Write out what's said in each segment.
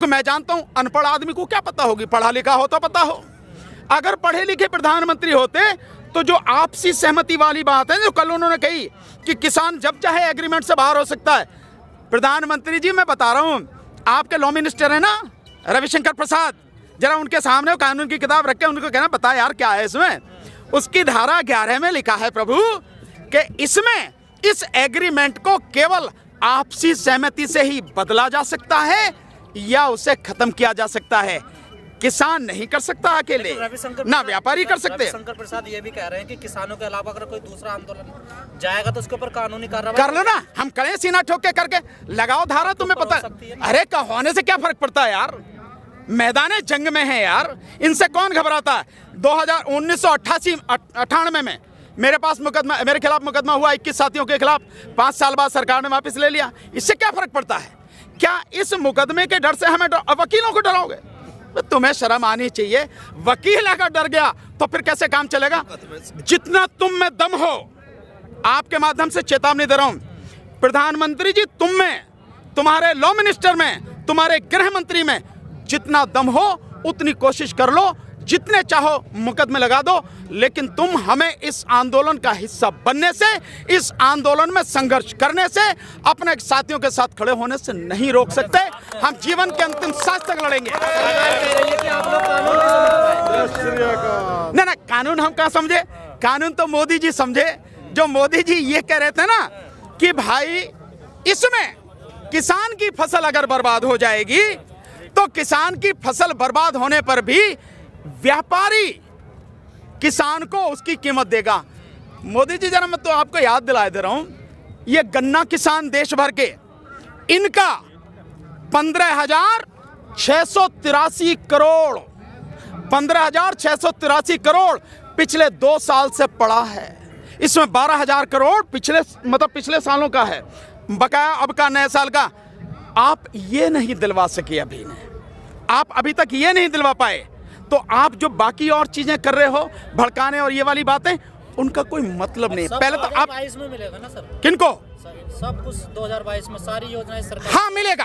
मैं जानता हूं अनपढ़ आदमी को क्या पता होगी, पढ़ा लिखा हो तो पता हो। अगर पढ़े लिखे प्रधानमंत्री होते तो जो आपसी सहमति वाली बात है जो कल उन्होंने कही कि किसान जब चाहे एग्रीमेंट से बाहर हो सकता है। प्रधानमंत्री जी मैं बता रहा हूं, आपके लॉ मिनिस्टर है ना रविशंकर प्रसाद, जरा उनके सामने कानून की किताब रख के उनको कहना बता यार क्या है इसमें। उसकी धारा 11 में लिखा है प्रभु कि इसमें इस एग्रीमेंट को केवल आपसी सहमति से ही बदला जा सकता है या उसे खत्म किया जा सकता है। किसान नहीं कर सकता अकेले, ना व्यापारी कर सकते। रविशंकर प्रसाद ये भी कह रहे हैं कि किसानों के अलावा अगर कोई दूसरा आंदोलन जाएगा तो उसके ऊपर कानूनी कार्रवाई कर लो ना, हम करें सीना ठोक के करके लगाओ धारा, तुम्हें पता अरे का होने से क्या फर्क पड़ता है यार, मैदान जंग में है यार, इनसे कौन घबराता है। 1998 में मेरे पास मुकदमा, मेरे खिलाफ मुकदमा हुआ 21 साथियों के खिलाफ, 5 साल बाद सरकार ने वापस ले लिया। इससे क्या फर्क पड़ता है? क्या इस मुकदमे के डर से हमें वकीलों को डराओगे? तुम्हें शर्म आनी चाहिए। वकील अगर डर गया तो फिर कैसे काम चलेगा? जितना तुम में दम हो, आपके माध्यम से चेतावनी दे रहा हूं, प्रधानमंत्री जी तुम में, तुम्हारे लॉ मिनिस्टर में, तुम्हारे गृह मंत्री में जितना दम हो उतनी कोशिश कर लो, जितने चाहो मुकदमे लगा दो, लेकिन तुम हमें इस आंदोलन का हिस्सा बनने से, इस आंदोलन में संघर्ष करने से, अपने साथियों के साथ खड़े होने से नहीं रोक सकते। हम जीवन के अंतिम सांस तक लड़ेंगे। ना ना, कानून हम कहाँ समझे? कानून तो मोदी जी समझे। जो मोदी जी ये कह रहे थे ना कि भाई इसमें किसान की फसल अगर बर्बाद हो जाएगी तो किसान की फसल बर्बाद होने पर भी व्यापारी किसान को उसकी कीमत देगा। मोदी जी जरा मैं तो आपको याद दिला दे रहा हूं, ये गन्ना किसान देश भर के, इनका 15,683 करोड़ 15,683 करोड़ पिछले 2 साल से पड़ा है। इसमें 12,000 करोड़ पिछले सालों का है, बकाया अब का नए साल का। आप ये नहीं दिलवा सके अभी ने, आप अभी तक ये नहीं दिलवा पाए, तो आप जो बाकी और चीजें कर रहे हो, भड़काने और ये वाली बातें, उनका कोई मतलब नहीं। पहले तो आप 2022 में मिलेगा ना सर? किनको? सब कुछ 2022 में सारी योजनाएं सरकार। हाँ मिलेगा।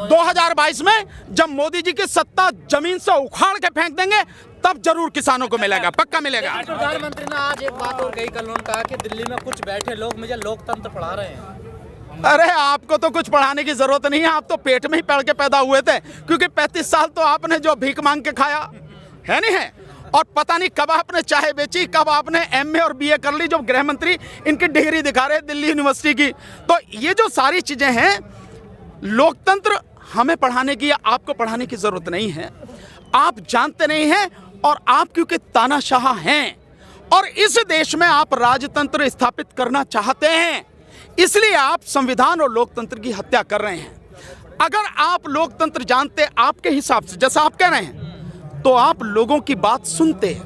2022 में जब मोदी जी की सत्ता जमीन से उखाड़ के फेंक देंगे तब जरूर किसानों को मिलेगा, पक्का मिलेगा। प्रधानमंत्री ने आज एक बात और कही, कल उन्होंने कहा कि दिल्ली में कुछ बैठे लोग मुझे लोकतंत्र पढ़ा रहे हैं। अरे आपको तो कुछ पढ़ाने की जरूरत नहीं है, आप तो पेट में ही पढ़ के पैदा हुए थे, क्योंकि 35 साल तो आपने जो भीख मांग के खाया है नहीं है, और पता नहीं कब आपने चाय बेची, कब आपने MA और BA कर ली, जो गृह मंत्री इनकी डिग्री दिखा रहे दिल्ली यूनिवर्सिटी की। तो ये जो सारी चीजें हैं, लोकतंत्र हमें पढ़ाने की या आपको पढ़ाने की जरूरत नहीं है। आप जानते नहीं हैं, और आप क्योंकि तानाशाह हैं और इस देश में आप राजतंत्र स्थापित करना चाहते हैं, इसलिए आप संविधान और लोकतंत्र की हत्या कर रहे हैं। अगर आप लोकतंत्र जानते आपके हिसाब से, जैसा आप कह रहे हैं, तो आप लोगों की बात सुनते,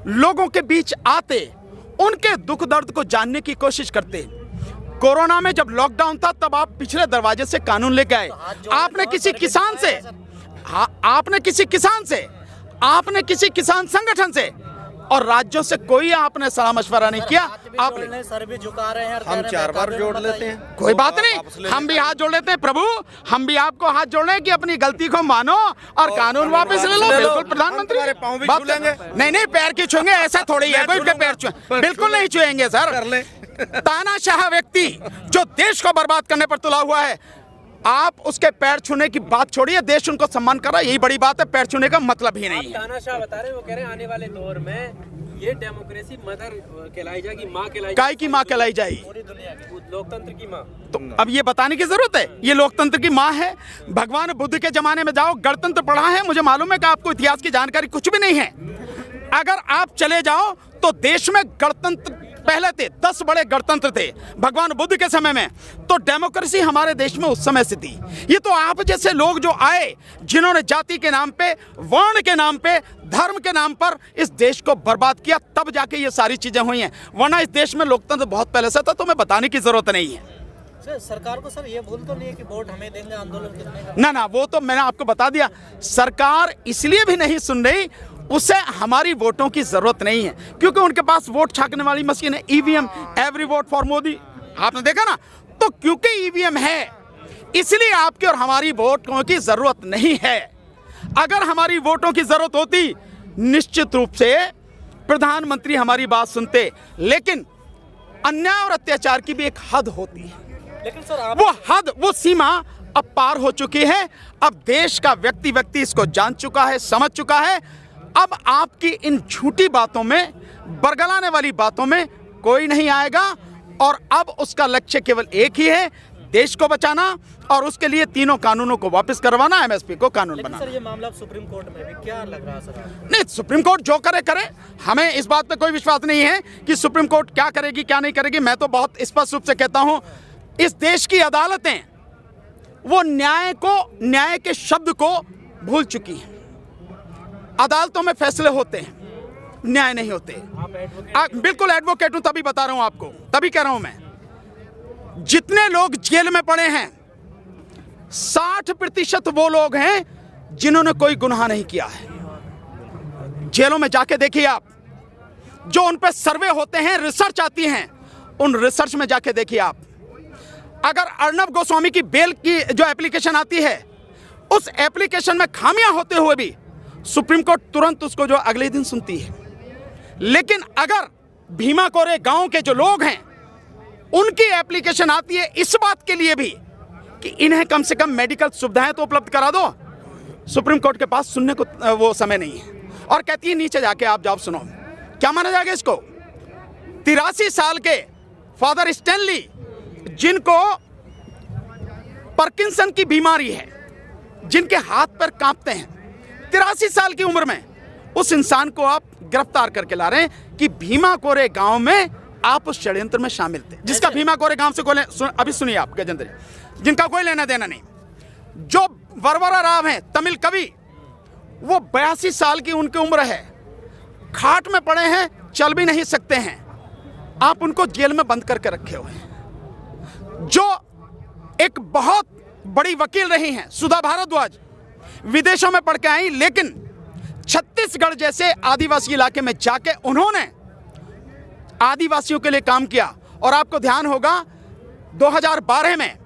लोगों के बीच आते, उनके दुख दर्द को जानने की कोशिश करते। कोरोना में जब लॉकडाउन था तब आप पिछले दरवाजे से कानून लेके आए। आपने किसी किसान से, आपने किसी किसान से, आपने किसी किसान संगठन से और राज्यों से कोई आपने सलाह मशवरा नहीं किया। आपने सर भी झुका रहे हैं, हम 4 बार जोड़ लेते हैं, कोई बात नहीं, हम भी हाथ जोड़ लेते हैं। प्रभु हम भी आपको हाथ जोड़ रहे हैं कि अपनी गलती को मानो और कानून वापस ले लो। बिल्कुल प्रधानमंत्री, नहीं नहीं पैर की छुएंगे, ऐसा थोड़ी है कोई के पैर छुए, बिल्कुल नहीं छुएंगे सर। तानाशाह व्यक्ति जो देश को बर्बाद करने पर तुला हुआ है, आप उसके पैर छूने की बात छोड़िए, देश उनको सम्मान कर रहा है, यही बड़ी बात है। पैर छूने का मतलब ही नहीं है। तानाशाह बता रहे हैं, वो कह रहे हैं आने वाले दौर में ये डेमोक्रेसी मदर कहलाई जाएगी, माँ कहलाई, काय की माँ कहलाई जाएगी, पूरी दुनिया की लोकतंत्र की माँ। तो अब ये बताने की जरूरत है, ये लोकतंत्र की माँ है। भगवान बुद्ध के जमाने में जाओ, गणतंत्र पढ़ा है, मुझे मालूम है कि आपको इतिहास की जानकारी कुछ भी नहीं है। अगर आप चले जाओ तो देश में गणतंत्र पहले थे, 10 बड़े गणतंत्र थे भगवान बुद्ध के समय में, तो डेमोक्रेसी हमारे देश में उस समय से थी। ये तो आप जैसे लोग जो आए, जिन्होंने जाति के नाम पे, वर्ण के नाम पे, धर्म के नाम पर इस देश को बर्बाद किया, तब जाके ये सारी चीजें हुई हैं, वरना इस देश में लोकतंत्र बहुत पहले से था, तो मैं बताने की जरूरत नहीं है। सरकार को सर ये भूल तो नहीं है कि वोट हमें देंगे आंदोलन कितने का? ना ना, वो तो मैंने आपको बता दिया, सरकार इसलिए भी नहीं सुन रही, उसे हमारी वोटों की जरूरत नहीं है, क्योंकि उनके पास वोट छापने वाली मशीन है, EVM, every vote for Modi, आपने देखा ना। तो क्योंकि EVM है, इसलिए आपकी और हमारी वोटों की जरूरत नहीं है। अगर हमारी वोटों की जरूरत होती, निश्चित रूप से प्रधानमंत्री हमारी बात सुनते, लेकिन अन्याय और अत्याचार की भी एक हद होती है। लेकिन सर आप वो हद, वो सीमा अब पार हो चुकी है। अब देश का व्यक्ति इसको जान चुका है, समझ चुका है। अब आपकी इन झूठी बातों में, बरगलाने वाली बातों में कोई नहीं आएगा, और अब उसका लक्ष्य केवल एक ही है, देश को बचाना, और उसके लिए तीनों कानूनों को वापस करवाना, एमएसपी को कानून लेकिन बनाना। सर ये मामला सुप्रीम कोर्ट में भी, क्या लग रहा है सर आपको? नहीं, सुप्रीम कोर्ट जो करे करे, हमें इस बात पे कोई विश्वास नहीं है कि सुप्रीम कोर्ट क्या करेगी क्या नहीं करेगी। मैं तो बहुत स्पष्ट रूप से कहता हूं, इस देश की अदालतें वो न्याय के शब्द को भूल चुकी हैं। अदालतों में फैसले होते हैं, न्याय नहीं होते। आप एडवोकेट बिल्कुल एडवोकेट हूं, तभी बता रहा हूं आपको, तभी कह रहा हूं मैं। जितने लोग जेल में पड़े हैं, 60% वो लोग हैं जिन्होंने कोई गुनाह नहीं किया है। जेलों में जाके देखिए आप, जो उन पर सर्वे होते हैं, रिसर्च आती हैं, उन रिसर्च में जाके देखिए आप। अगर अर्नब गोस्वामी की बेल की जो एप्लीकेशन आती है, उस एप्लीकेशन में खामियां होते हुए भी सुप्रीम कोर्ट तुरंत उसको जो अगले दिन सुनती है। लेकिन अगर भीमा कोरे गांव के जो लोग हैं, उनकी एप्लीकेशन आती है इस बात के लिए भी कि इन्हें कम से कम मेडिकल सुविधाएं तो उपलब्ध करा दो, सुप्रीम कोर्ट के पास सुनने को वो समय नहीं है, और कहती है नीचे जाके आप जवाब सुनो। क्या माना जाएगा इसको? 83 साल के फादर स्टैनली, जिनको पार्किंसन की बीमारी है, जिनके हाथ पैर कांपते हैं, 83 साल की उम्र में उस इंसान को आप गिरफ्तार करके ला रहे हैं कि भीमा कोरे गांव में आप उस षड्यंत्र में शामिल थे, जिसका भीमा कोरे गांव से कोई अभी सुनिए आप गजेंद्र जी, जिनका कोई लेना देना नहीं। जो वरवरा राव हैं, तमिल कवि, वो 82 साल की उनकी उम्र है, खाट में पड़े हैं, चल भी नहीं सकते हैं, आप उनको जेल में बंद करके रखे हुए हैं। जो एक बहुत बड़ी वकील रही हैं, सुधा भारद्वाज, विदेशों में पढ़ के आई, लेकिन छत्तीसगढ़ जैसे आदिवासी इलाके में जाके उन्होंने आदिवासियों के लिए काम किया। और आपको ध्यान होगा 2012 में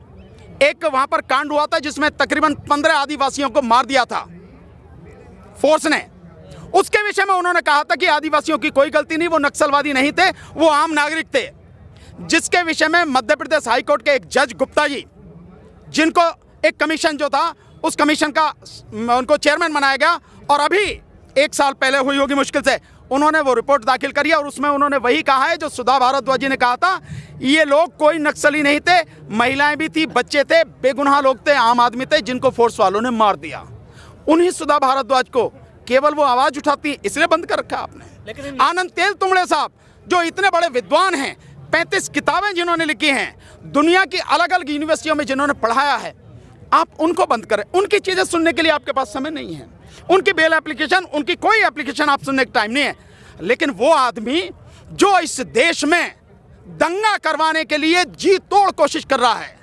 एक वहां पर कांड हुआ था जिसमें तकरीबन 15 आदिवासियों को मार दिया था फोर्स ने। उसके विषय में उन्होंने कहा था कि आदिवासियों की कोई गलती नहीं, वो नक्सलवादी नहीं थे, वो आम नागरिक थे। जिसके विषय में मध्य प्रदेश हाईकोर्ट के एक जज गुप्ता जी, जिनको एक कमीशन जो था, उस कमीशन का उनको चेयरमैन बनाया गया, और अभी 1 साल पहले हुई होगी मुश्किल से, उन्होंने वो रिपोर्ट दाखिल करी और उसमें उन्होंने वही कहा है जो सुधा भारद्वाज जी ने कहा था। ये लोग कोई नक्सली नहीं थे, महिलाएं भी थी, बच्चे थे, बेगुनाह लोग थे, आम आदमी थे, जिनको फोर्स वालों ने मार दिया। उन्हीं सुधा भारद्वाज को केवल वो आवाज उठाती, इसलिए बंद कर रखा आपने। लेकिन आनंद तेल तुमड़े साहब, जो इतने बड़े विद्वान हैं, 35 किताबें जिन्होंने लिखी हैं, दुनिया की अलग अलग यूनिवर्सिटियों में जिन्होंने पढ़ाया है, आप उनको बंद करें। उनकी चीजें सुनने के लिए आपके पास समय नहीं है, उनकी बेल एप्लीकेशन, उनकी कोई एप्लीकेशन आप सुनने का टाइम नहीं है। लेकिन वो आदमी जो इस देश में दंगा करवाने के लिए जी तोड़ कोशिश कर रहा है,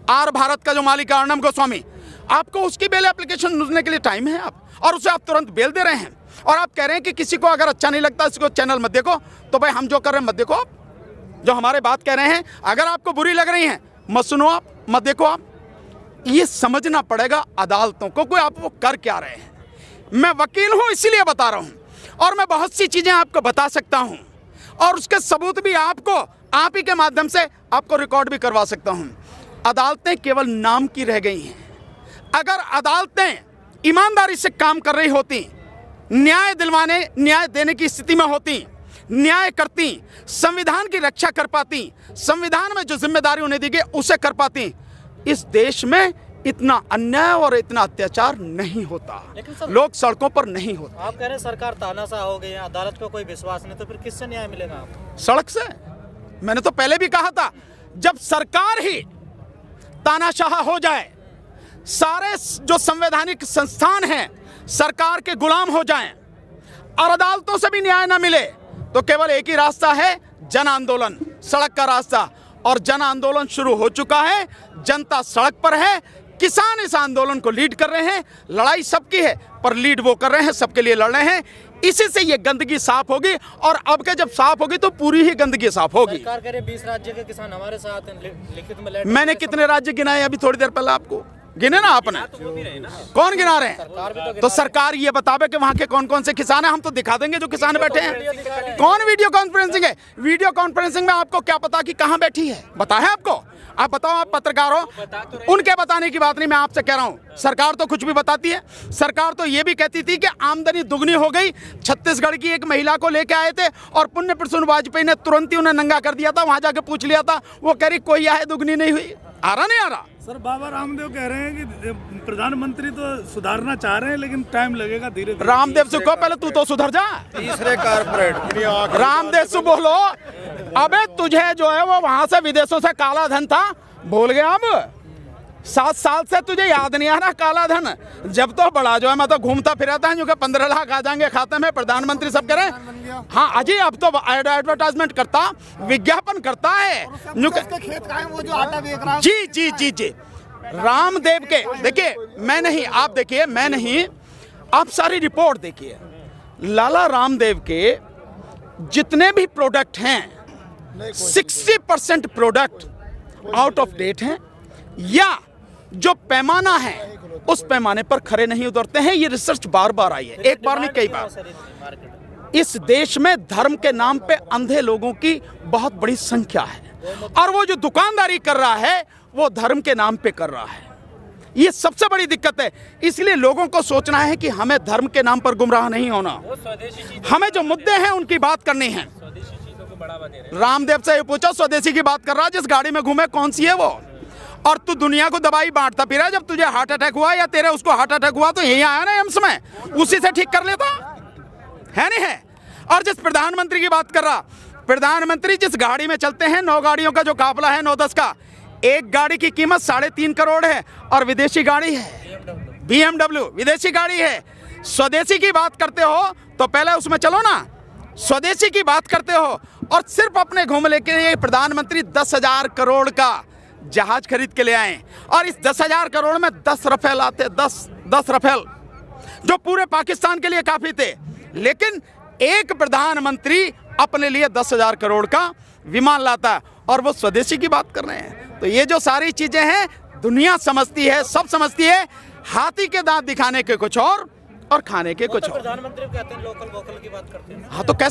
आर भारत का जो मालिक है अर्नब गोस्वामी, आपको उसकी बेल एप्लीकेशन सुनने के लिए टाइम है आप, और उसे आप तुरंत बेल दे रहे हैं। और आप कह रहे हैं कि किसी को अगर अच्छा नहीं लगता इसको चैनल मत देखो, तो भाई हम जो कर रहे हैं मत देखो। आप जो हमारे बात कह रहे हैं, अगर आपको बुरी लग रही हैं मत सुनो, आप मत देखो। आप ये समझना पड़ेगा अदालतों को कोई आप वो कर क्या रहे हैं। मैं वकील हूं इसलिए बता रहा हूं, और मैं बहुत सी चीजें आपको बता सकता हूं, और उसके सबूत भी आपको आप ही के माध्यम से आपको रिकॉर्ड भी करवा सकता हूं। अदालतें केवल नाम की रह गई हैं। अगर अदालतें ईमानदारी से काम कर रही होती, न्याय देने की स्थिति में होती, न्याय करती, संविधान की रक्षा कर पाती, संविधान में जो जिम्मेदारी उन्हें दी गई उसे कर पाती, इस देश में इतना अन्याय और इतना अत्याचार नहीं होता, लोग सड़कों पर नहीं होते। आप कह रहे हैं सरकार तानाशाह हो गई है, अदालत को कोई विश्वास नहीं, तो फिर किससे न्याय मिलेगा आपको? सड़क से। मैंने तो पहले भी कहा था, जब सरकार ही तानाशाह हो जाए, सारे जो संवैधानिक संस्थान हैं सरकार के गुलाम हो जाएं, और अदालतों से भी न्याय न मिले, तो केवल एक ही रास्ता है, जन आंदोलन, सड़क का रास्ता। और जन आंदोलन शुरू हो चुका है, जनता सड़क पर है, किसान इस आंदोलन को लीड कर रहे हैं। लड़ाई सबकी है पर लीड वो कर रहे हैं, सबके लिए लड़ रहे हैं। इसी से ये गंदगी साफ होगी और अब के जब साफ होगी तो पूरी ही गंदगी साफ होगी। सरकार करे 20 राज्य के किसान हमारे साथ हैं, लिखित में लेटर। मैंने कितने राज्य गिनाए अभी थोड़ी देर पहले आपको? गिने ना आपने? कौन गिना रहे हैं? तो सरकार ये बतावे कि वहां के कौन कौन से किसान हैं। हम तो दिखा देंगे जो किसान बैठे हैं। कौन वीडियो कॉन्फ्रेंसिंग है? वीडियो कॉन्फ्रेंसिंग में आपको क्या पता कि कहां बैठी है? पता है आपको? आप बताओ, आप पत्रकार हो, उनके बताने की बात नहीं, मैं आपसे कह रहा हूं। सरकार तो कुछ भी बताती है। सरकार तो ये भी कहती थी कि आमदनी दुगनी हो गई। छत्तीसगढ़ की एक महिला को लेके आए थे और पुण्य प्रसून वाजपेयी ने तुरंत ही उन्हें नंगा कर दिया था। वहां जाके पूछ लिया था, वो कह रही कोई आए दुगनी नहीं हुई। आ रहा नहीं आ रहा? सर, बाबा रामदेव कह रहे हैं कि प्रधानमंत्री तो सुधारना चाह रहे हैं लेकिन टाइम लगेगा, धीरे धीरे। रामदेव से कहो पहले तू तो सुधर जा। तीसरे कारपोरेट रामदेव से बोलो, अबे तुझे जो है वो वहां से विदेशों से काला धन था, भूल गया? अब 7 साल से तुझे याद नहीं आ रहा काला धन? जब तो बड़ा जो है मैं तो घूमता फिराता है, जो कि 15 लाख आ जाएंगे खाते में, प्रधानमंत्री सब कह रहे हैं। हाँ अजय, अब तो एडवर्टाइजमेंट करता, विज्ञापन करता है। खेत का है वो जो आटा बेच रहा है। जी जी जी जी, रामदेव के देखिए, मैं नहीं, आप देखिए, मैं नहीं, आप सारी रिपोर्ट देखिए। लाला रामदेव के जितने भी प्रोडक्ट हैं 60% प्रोडक्ट आउट ऑफ डेट हैं या जो पैमाना है उस पैमाने पर खरे नहीं उतरते हैं। ये रिसर्च बार बार आई है, एक बार नहीं कई बार। इस देश में धर्म के नाम पे अंधे लोगों की बहुत बड़ी संख्या है और वो जो दुकानदारी कर रहा है वो धर्म के नाम पे कर रहा है। ये सबसे बड़ी दिक्कत है। इसलिए लोगों को सोचना है कि हमें धर्म के नाम पर गुमराह नहीं होना, हमें जो मुद्दे हैं उनकी बात करनी है। रामदेव से ये पूछो, स्वदेशी की बात कर रहा, जिस गाड़ी में घूमे कौन सी है वो? और तू दुनिया को दवाई बांटता फिरा। जब तुझे हार्ट अटैक हुआ या तेरे उसको हार्ट अटैक हुआ तो यही आया ना एम्स में, उसी से ठीक कर लेता है नहीं है? और जिस प्रधानमंत्री की बात कर रहा, प्रधानमंत्री जिस गाड़ी में चलते हैं, 9 गाड़ियों का जो काफिला है, 9-10 का, एक गाड़ी की कीमत 3.5 करोड़ है और विदेशी गाड़ी है BMW, विदेशी गाड़ी है। स्वदेशी की बात करते हो तो पहले उसमें चलो ना। स्वदेशी की बात करते हो और सिर्फ अपने घूम लेके प्रधानमंत्री 10,000 करोड़ का जहाज खरीद के ले आए और इस 10,000 करोड़ में 10 रफेल आते, 10 रफेल जो पूरे पाकिस्तान के लिए काफी थे। लेकिन एक प्रधानमंत्री अपने लिए 10,000 करोड़ का विमान लाता है और वो स्वदेशी की बात कर रहे हैं। तो ये जो सारी चीजें हैं दुनिया समझती है, सब समझती है। हाथी के दांत दिखाने के कुछ और खाने के कुछ और। प्रधानमंत्री कहते हैं लोकल वोकल की बात करते हैं। हाँ तो कैसा